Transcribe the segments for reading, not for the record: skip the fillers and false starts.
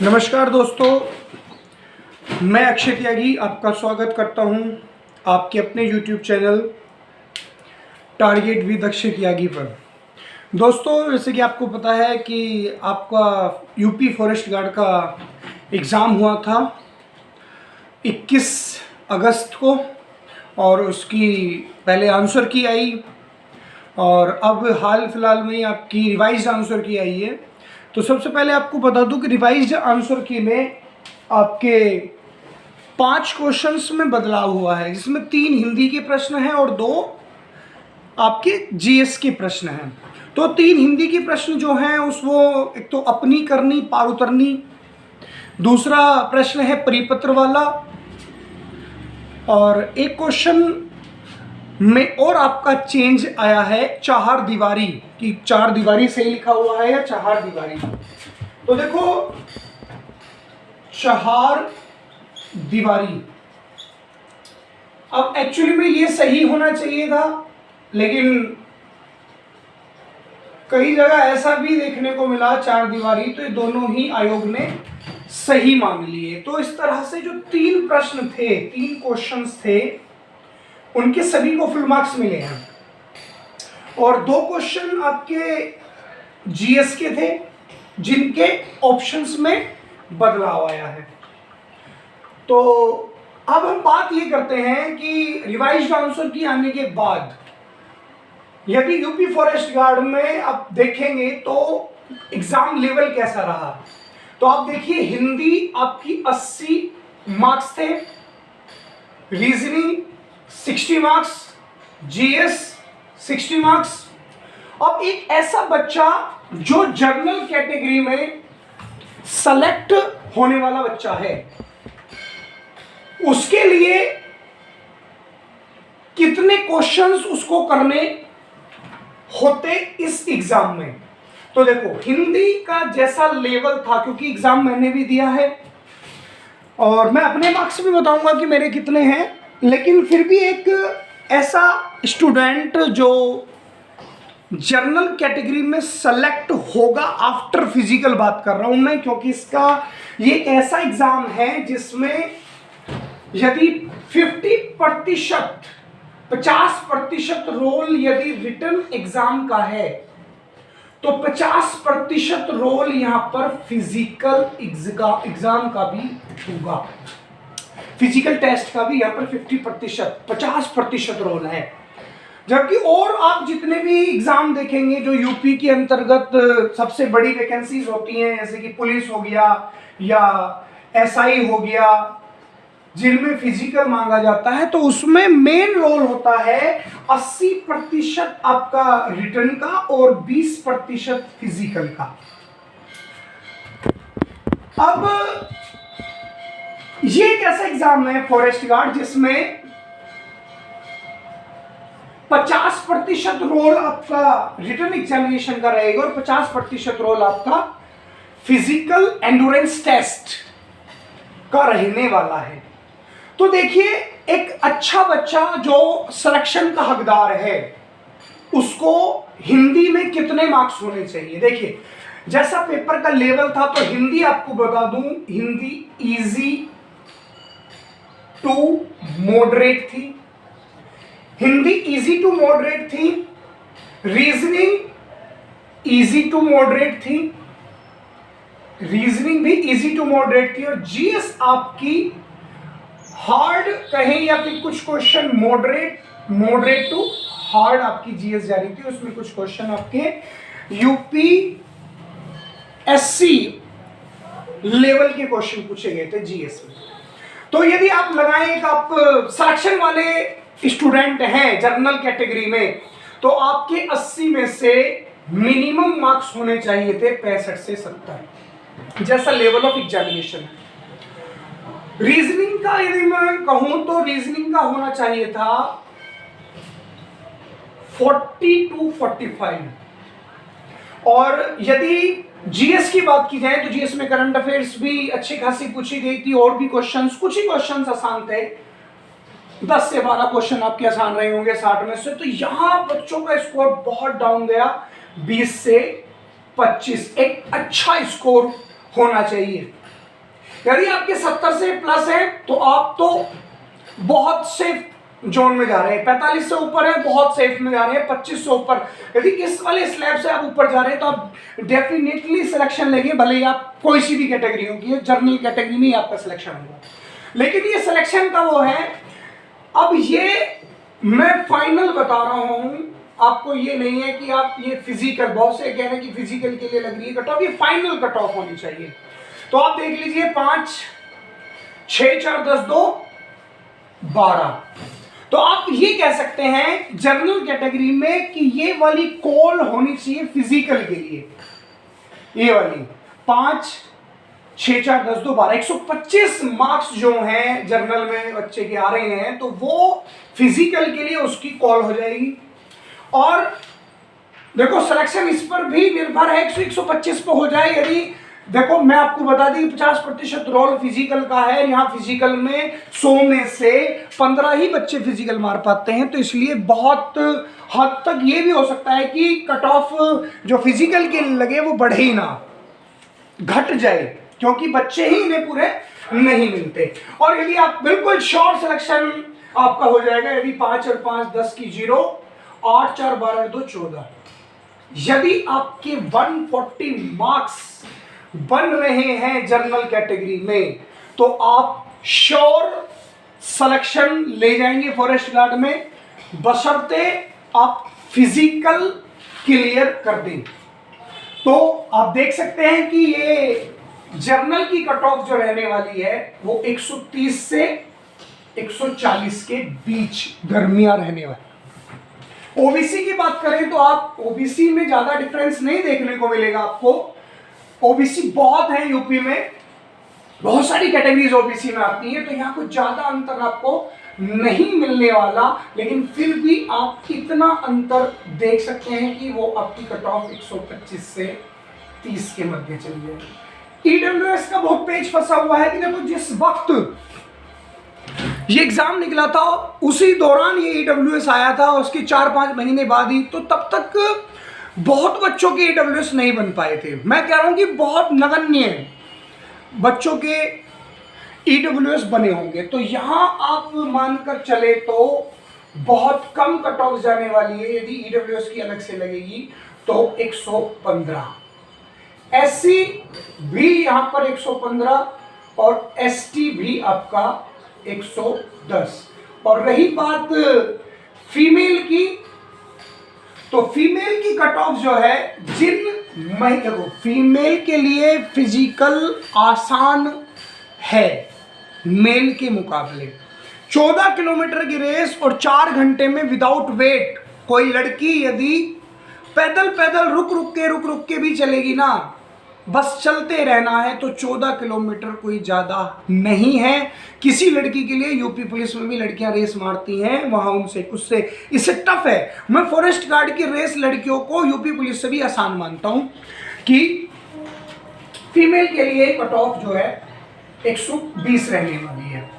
नमस्कार दोस्तों, मैं अक्षय त्यागी आपका स्वागत करता हूं आपके अपने YouTube channel target with Akshay Tyagi पर। दोस्तों, जैसे कि आपको पता है कि आपका यूपी फॉरेस्ट गार्ड का एग्ज़ाम हुआ था 21 अगस्त को और उसकी पहले आंसर की आई और अब हाल फिलहाल में आपकी रिवाइज आंसर की आई है। तो सबसे पहले आपको बता दूं कि रिवाइज आंसर की में आपके 5 क्वेश्चंस में बदलाव हुआ है, जिसमें 3 हिंदी के प्रश्न हैं और 2 आपके जीएस के प्रश्न हैं। तो 3 हिंदी के प्रश्न जो हैं वो एक तो अपनी करनी पार उतरनी, दूसरा प्रश्न है परिपत्र वाला, और एक क्वेश्चन में और आपका चेंज आया है चार दीवारी कि चार दीवारी सही लिखा हुआ है या चार दीवारी। तो देखो, चार दीवारी अब एक्चुअली में ये सही होना चाहिए था, लेकिन कई जगह ऐसा भी देखने को मिला चार दीवारी, तो ये दोनों ही आयोग ने सही मान लिए। तो इस तरह से जो 3 प्रश्न थे, 3 क्वेश्चंस थे, उनके सभी को फुल मार्क्स मिले हैं और 2 क्वेश्चन आपके जीएस के थे जिनके ऑप्शंस में बदलाव आया है। तो अब हम बात ये करते हैं कि रिवाइज्ड आंसर की आने के बाद यदि यूपी फॉरेस्ट गार्ड में आप देखेंगे तो एग्जाम लेवल कैसा रहा। तो आप देखिए, हिंदी आपकी 80 मार्क्स थे, रीजनिंग 60 मार्क्स, जीएस 60 मार्क्स। अब एक ऐसा बच्चा जो जनरल कैटेगरी में सेलेक्ट होने वाला बच्चा है, उसके लिए कितने क्वेश्चंस उसको करने होते इस एग्जाम में। तो देखो, हिंदी का जैसा लेवल था, क्योंकि एग्जाम मैंने भी दिया है और मैं अपने मार्क्स भी बताऊंगा कि मेरे कितने हैं, लेकिन फिर भी एक ऐसा स्टूडेंट जो जनरल कैटेगरी में सेलेक्ट होगा आफ्टर फिजिकल बात कर रहा हूं मैं, क्योंकि इसका ये ऐसा एग्जाम है जिसमें यदि 50% रोल यदि रिटन एग्जाम का है तो 50% रोल यहां पर फिजिकल एग्जाम का भी होगा। फिजिकल टेस्ट का भी यहाँ पर 50% रोल है। जबकि और आप जितने भी एग्जाम देखेंगे जो यूपी के अंतर्गत सबसे बड़ी वैकेंसीज होती हैं, जैसे कि पुलिस हो गया या एसआई हो गया, जिनमें फिजिकल मांगा जाता है, तो उसमें मेन रोल होता है 80% आपका रिटन का और 20% फिजिकल का। अब ये एक ऐसा एग्जाम है फॉरेस्ट गार्ड जिसमें 50% रोल आपका रिटन एग्जामिनेशन का रहेगा और 50% रोल आपका फिजिकल एंड्योरेंस टेस्ट का रहने वाला है। तो देखिए, एक अच्छा बच्चा जो सिलेक्शन का हकदार है उसको हिंदी में कितने मार्क्स होने चाहिए। देखिए, जैसा पेपर का लेवल था, तो हिंदी आपको बता दूं, हिंदी इजी टू मॉडरेट थी, हिंदी इजी टू मॉडरेट थी, रीजनिंग इजी टू मॉडरेट थी, रीजनिंग भी इजी टू मॉडरेट थी, और जीएस आपकी हार्ड कहें या फिर कुछ क्वेश्चन मॉडरेट टू हार्ड आपकी जीएस जा रही थी। उसमें कुछ क्वेश्चन आपके यूपी एससी लेवल के क्वेश्चन पूछे गए थे जीएस में। तो यदि आप लगाएं, एक आप सिलेक्शन वाले स्टूडेंट हैं जनरल कैटेगरी में, तो आपके 80 में से मिनिमम मार्क्स होने चाहिए थे 65 से 70, जैसा लेवल ऑफ एग्जामिनेशन है। रीजनिंग का यदि मैं कहूं तो रीजनिंग का होना चाहिए था 40 to 45, और यदि जीएस की बात की जाए तो जीएस में करंट अफेयर्स भी अच्छी खासी पूछी गई थी और भी क्वेश्चंस, कुछ ही क्वेश्चंस आसान थे, 10 से 12 क्वेश्चन आपके आसान रहे होंगे 60 में से। तो यहां बच्चों का स्कोर बहुत डाउन गया 20 से 125 एक अच्छा स्कोर होना चाहिए। यदि आपके 70 से प्लस है तो आप तो बहुत सेफ जोन में जा रहे हैं, 45 से ऊपर है बहुत सेफ में जा रहे हैं, 25 से ऊपर यदि इस वाले स्लैब से आप ऊपर जा रहे हैं तो आप डेफिनेटली सिलेक्शन लेंगे, भले ही आप कोई सी भी कैटेगरी होगी, जर्नल कैटेगरी में ही आपका सिलेक्शन होगा। लेकिन ये सिलेक्शन का वो है, अब ये मैं फाइनल बता रहा हूं आपको, ये नहीं है कि आप ये फिजिकल, बहुत से कह रहे हैं कि फिजिकल के लिए लग रही है कट ऑफ, ये फाइनल कट ऑफ होनी चाहिए। तो आप देख लीजिए 5 6 4 10 2 12, तो आप ये कह सकते हैं जनरल कैटेगरी में कि ये वाली कॉल होनी चाहिए फिजिकल के लिए, ये वाली 5 6 4 10 2 12 125 मार्क्स जो हैं जर्नल में बच्चे के आ रहे हैं, तो वो फिजिकल के लिए उसकी कॉल हो जाएगी। और देखो सिलेक्शन इस पर भी निर्भर है, 125 पे हो जाए। यदि देखो मैं आपको बता दी 50% रोल फिजिकल का है, यहाँ फिजिकल में 100 में से 15 ही बच्चे फिजिकल मार पाते हैं, तो इसलिए बहुत हद तक ये भी हो सकता है कि कट ऑफ जो फिजिकल के लगे वो बढ़े ही ना, घट जाए, क्योंकि बच्चे ही इन्हें पूरे नहीं मिलते। और यदि आप बिल्कुल शॉर्ट सिलेक्शन आपका हो जाएगा, यदि 5 और 5 10 की 0, 8 4 12 2 14, यदि आपके 140 मार्क्स बन रहे हैं जनरल कैटेगरी में, तो आप श्योर सिलेक्शन ले जाएंगे फॉरेस्ट गार्ड में, बशर्ते आप फिजिकल क्लियर कर दें। तो आप देख सकते हैं कि ये जर्नल की कट ऑफ जो रहने वाली है वो 130 से 140 के बीच दरमियान रहने वाली। ओबीसी की बात करें तो आप ओबीसी में ज्यादा डिफरेंस नहीं देखने को मिलेगा आपको। ओबीसी बहुत है यूपी में, बहुत सारी कैटेगरीज ओबीसी में आती है, तो यहाँ कुछ ज्यादा अंतर आपको नहीं मिलने वाला, लेकिन फिर भी आप इतना अंतर देख सकते हैं कि वो आपकी कट ऑफ 125 से 30 के मध्य चली जाएगी। ईडब्ल्यूएस का बहुत पेज फंसा हुआ है कि देखो जिस वक्त ये एग्जाम निकला था उसी दौरान ये ईडब्ल्यूएस आया था, उसके 4-5 महीने बाद ही, तो तब तक बहुत बच्चों के ईडब्ल्यूएस नहीं बन पाए थे। मैं कह रहा हूं कि बहुत नगण्य बच्चों के ईडब्ल्यूएस बने होंगे, तो यहां आप मानकर चले तो बहुत कम कट ऑफ जाने वाली है। यदि ईडब्ल्यूएस की अलग से लगेगी तो 115, एससी भी यहां पर 115 और एसटी भी आपका 110। और रही बात फीमेल की, तो फीमेल की कट ऑफ जो है, देखो फीमेल के लिए फिजिकल आसान है मेल के मुकाबले। 14 किलोमीटर की रेस और 4 घंटे में विदाउट वेट कोई लड़की यदि पैदल पैदल रुक रुक के भी चलेगी ना, बस चलते रहना है, तो 14 किलोमीटर कोई ज़्यादा नहीं है किसी लड़की के लिए। यूपी पुलिस में भी लड़कियां रेस मारती हैं, वहां उनसे उससे इससे टफ है। मैं फॉरेस्ट गार्ड की रेस लड़कियों को यूपी पुलिस से भी आसान मानता हूं कि फीमेल के लिए कट ऑफ जो है 120 रहने वाली है,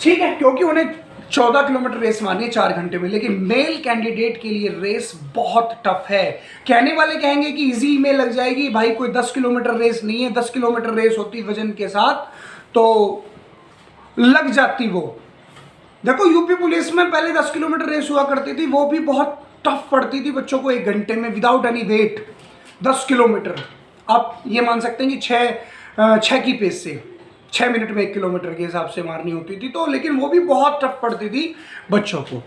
ठीक है, क्योंकि उन्हें 14 किलोमीटर रेस मारनी है 4 घंटे में। लेकिन मेल कैंडिडेट के लिए रेस बहुत टफ है। कहने वाले कहेंगे कि इजी में लग जाएगी, भाई कोई 10 किलोमीटर रेस नहीं है, 10 किलोमीटर रेस होती वजन के साथ तो लग जाती वो। देखो यूपी पुलिस में पहले 10 किलोमीटर रेस हुआ करती थी, वो भी बहुत टफ पड़ती थी बच्चों को 1 घंटे में विदाउट एनी वेट 10 किलोमीटर। आप ये मान सकते हैं कि 6 की पेस से 6 मिनट में 1 किलोमीटर के हिसाब से मारनी होती थी, तो लेकिन वो भी बहुत टफ पड़ती थी बच्चों को।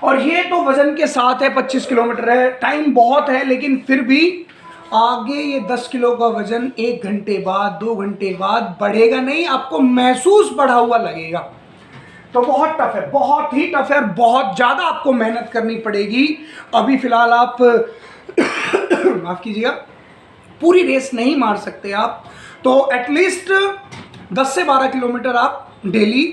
और ये तो वजन के साथ है, 25 किलोमीटर है, टाइम बहुत है, लेकिन फिर भी आगे ये 10 किलो का वजन 1 घंटे बाद 2 घंटे बाद बढ़ेगा नहीं, आपको महसूस बढ़ा हुआ लगेगा। तो बहुत टफ है, बहुत ही टफ है, और बहुत ज़्यादा आपको मेहनत करनी पड़ेगी। अभी फिलहाल आप माफ़ कीजिएगा पूरी रेस नहीं मार सकते आप, तो एटलीस्ट 10 से 12 किलोमीटर आप डेली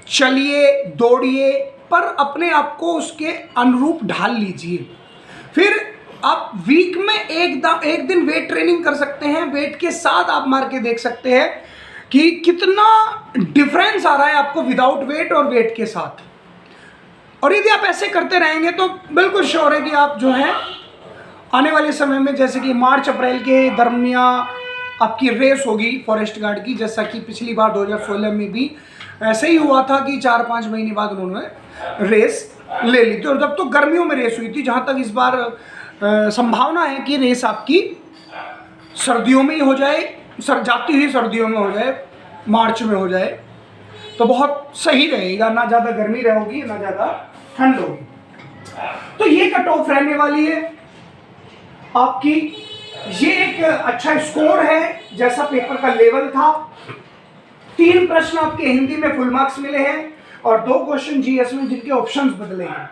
चलिए, दौड़िए, पर अपने आप को उसके अनुरूप ढाल लीजिए। फिर आप वीक में एक दिन वेट ट्रेनिंग कर सकते हैं, वेट के साथ आप मार के देख सकते हैं कि कितना डिफरेंस आ रहा है आपको विदाउट वेट और वेट के साथ। और यदि आप ऐसे करते रहेंगे तो बिल्कुल श्योर है कि आप जो है आने वाले समय में जैसे कि मार्च अप्रैल के दरमियान आपकी रेस होगी फॉरेस्ट गार्ड की, जैसा कि पिछली बार 2016 में भी ऐसे ही हुआ था कि 4-5 महीने बाद उन्होंने रेस ले ली थी। और जब तो गर्मियों में रेस हुई थी, जहाँ तक इस बार संभावना है कि रेस आपकी सर्दियों में ही हो जाए, जाती हुई सर्दियों में हो जाए, मार्च में हो जाए, तो बहुत सही रहेगा। ना ज़्यादा गर्मी रहेगी, ना ज़्यादा ठंड होगी। तो ये कट ऑफ रहने वाली है आपकी। ये एक अच्छा स्कोर है जैसा पेपर का लेवल था। 3 प्रश्न आपके हिंदी में फुल मार्क्स मिले हैं और 2 क्वेश्चन जीएस में जिनके ऑप्शंस बदले हैं।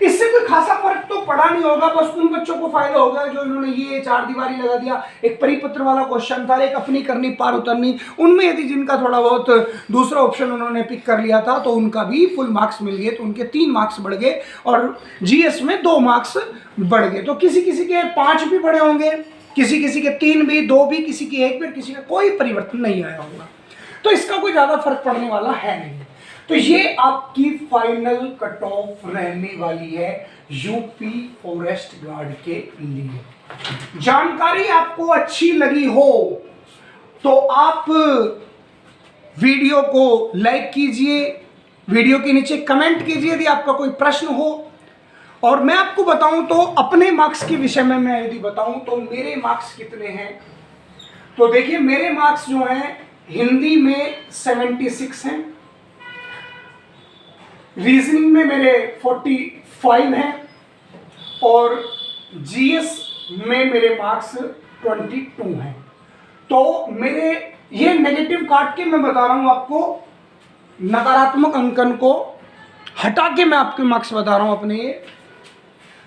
इससे कोई खासा फर्क तो पड़ा नहीं होगा, बस उन बच्चों को फायदा होगा जो इन्होंने ये 4 दीवारी लगा दिया। एक परिपत्र वाला क्वेश्चन था, एक अपनी करनी पार उतरनी, उनमें यदि जिनका थोड़ा बहुत दूसरा ऑप्शन उन्होंने पिक कर लिया था तो उनका भी फुल मार्क्स मिल गए, तो उनके 3 मार्क्स बढ़ गए और जीएस में 2 मार्क्स बढ़ गए। तो किसी किसी के 5 भी बढ़े होंगे, किसी किसी के 3 भी, 2 भी, किसी के 1 भी, किसी का कोई परिवर्तन नहीं आया होगा। तो इसका कोई ज़्यादा फर्क पड़ने वाला है नहीं। तो ये आपकी फाइनल कट ऑफ रहने वाली है यूपी फॉरेस्ट गार्ड के लिए। जानकारी आपको अच्छी लगी हो तो आप वीडियो को लाइक कीजिए, वीडियो के नीचे कमेंट कीजिए यदि आपका कोई प्रश्न हो। और मैं आपको बताऊं तो अपने मार्क्स के विषय में मैं यदि बताऊं तो मेरे मार्क्स कितने हैं, तो देखिए मेरे मार्क्स जो हैं हिंदी में 76 हैं, रीजनिंग में मेरे 45 हैं और जीएस में मेरे मार्क्स 22 हैं। तो मेरे ये नेगेटिव काट के मैं बता रहा हूं आपको, नकारात्मक अंकन को हटा के मैं आपके मार्क्स बता रहा हूं अपने। ये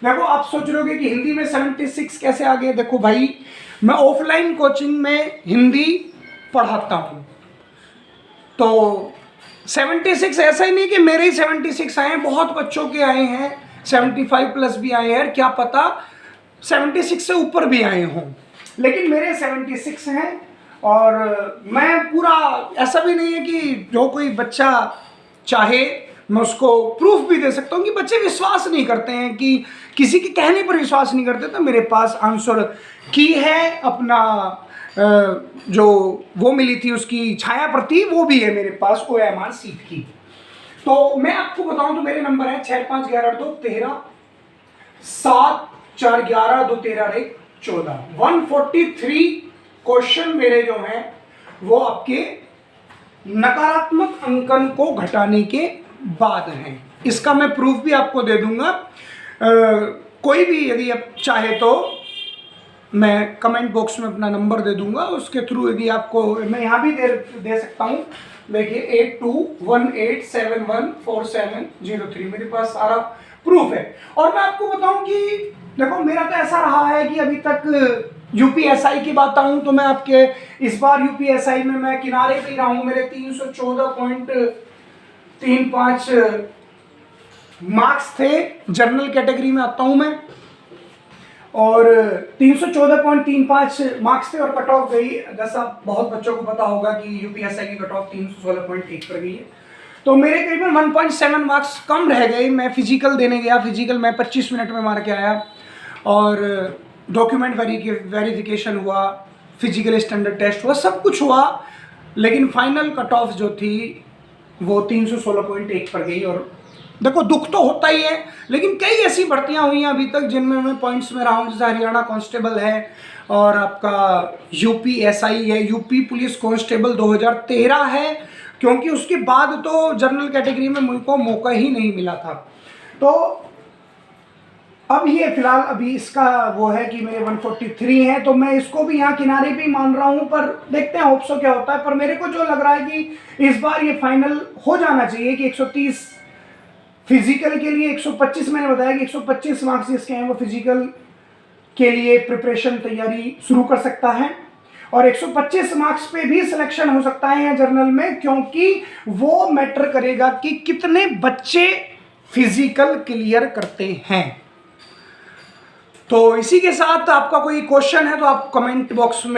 देखो, आप सोच रहे होगे कि हिंदी में 76 कैसे आ गए। देखो भाई, मैं ऑफलाइन कोचिंग में हिंदी पढ़ाता हूं, तो 76 ऐसा ही नहीं कि मेरे ही 76 आए हैं, बहुत बच्चों के आए हैं, 75 प्लस भी आए हैं, क्या पता 76 से ऊपर भी आए हों, लेकिन मेरे 76 हैं। और मैं पूरा ऐसा भी नहीं है कि जो कोई बच्चा चाहे मैं उसको प्रूफ भी दे सकता हूँ कि बच्चे विश्वास नहीं करते हैं, कि किसी के कहने पर विश्वास नहीं करते। तो मेरे पास आंसर की है, अपना जो वो मिली थी उसकी छाया प्रति वो भी है मेरे पास, OMR सीट की। तो मैं आपको बताऊं तो मेरे नंबर है 6, 5, 11, 2, 13, 7, 4, 11, 2, 13, 14। 143 क्वेश्चन मेरे जो हैं वो आपके नकारात्मक अंकन को घटाने के बाद हैं। इसका मैं प्रूफ भी आपको दे दूंगा। कोई भी यदि आप चाहे तो मैं कमेंट बॉक्स में अपना नंबर दे दूंगा, उसके थ्रू यदि आपको मैं यहाँ भी दे सकता हूँ। देखिए 8218714703 मेरे पास सारा प्रूफ है। और मैं आपको बताऊं कि देखो, मेरा तो ऐसा रहा है कि अभी तक यूपीएसआई की बात आऊँ तो मैं आपके इस बार यूपीएसआई में मैं किनारे पे रहा हूँ। मेरे 314.35 मार्क्स थे, जनरल कैटेगरी में आता हूँ मैं, और 314.35 मार्क्स थे और कट ऑफ गई, जैसा बहुत बच्चों को पता होगा कि यूपीएसआई की कट ऑफ 316.1 पर गई है। तो मेरे करीबन 1.7 मार्क्स कम रह गए। मैं फिजिकल देने गया, फिजिकल मैं 25 मिनट में मार के आया और डॉक्यूमेंट वेरिफिकेशन हुआ, फिजिकल स्टैंडर्ड टेस्ट हुआ, सब कुछ हुआ, लेकिन फाइनल कट ऑफ जो थी वो 316.1 पर गई। और देखो, दुख तो होता ही है, लेकिन कई ऐसी भर्तियां हुई हैं अभी तक जिनमें मैं पॉइंट्स में रहा हूँ, जैसे हरियाणा कांस्टेबल है और आपका यूपीएसआई है, यूपी पुलिस कांस्टेबल 2013 है, क्योंकि उसके बाद तो जनरल कैटेगरी में मुझको मौका ही नहीं मिला था। तो अब ये फिलहाल अभी इसका वो है कि मेरे 143 हैं, तो मैं इसको भी यहाँ किनारे पे मान रहा हूँ, पर देखते हैं होप्सो क्या होता है। पर मेरे को जो लग रहा है कि इस बार ये फाइनल हो जाना चाहिए कि 130 फिजिकल के लिए, 125 मैंने बताया कि 125 मार्क्स जिसके हैं वो फिजिकल के लिए प्रिपरेशन तैयारी शुरू कर सकता है, और 125 मार्क्स पे भी सिलेक्शन हो सकता है यहाँ जर्नल में, क्योंकि वो मैटर करेगा कि कितने बच्चे फिजिकल क्लियर करते हैं। तो इसी के साथ आपका कोई क्वेश्चन है तो आप कमेंट बॉक्स में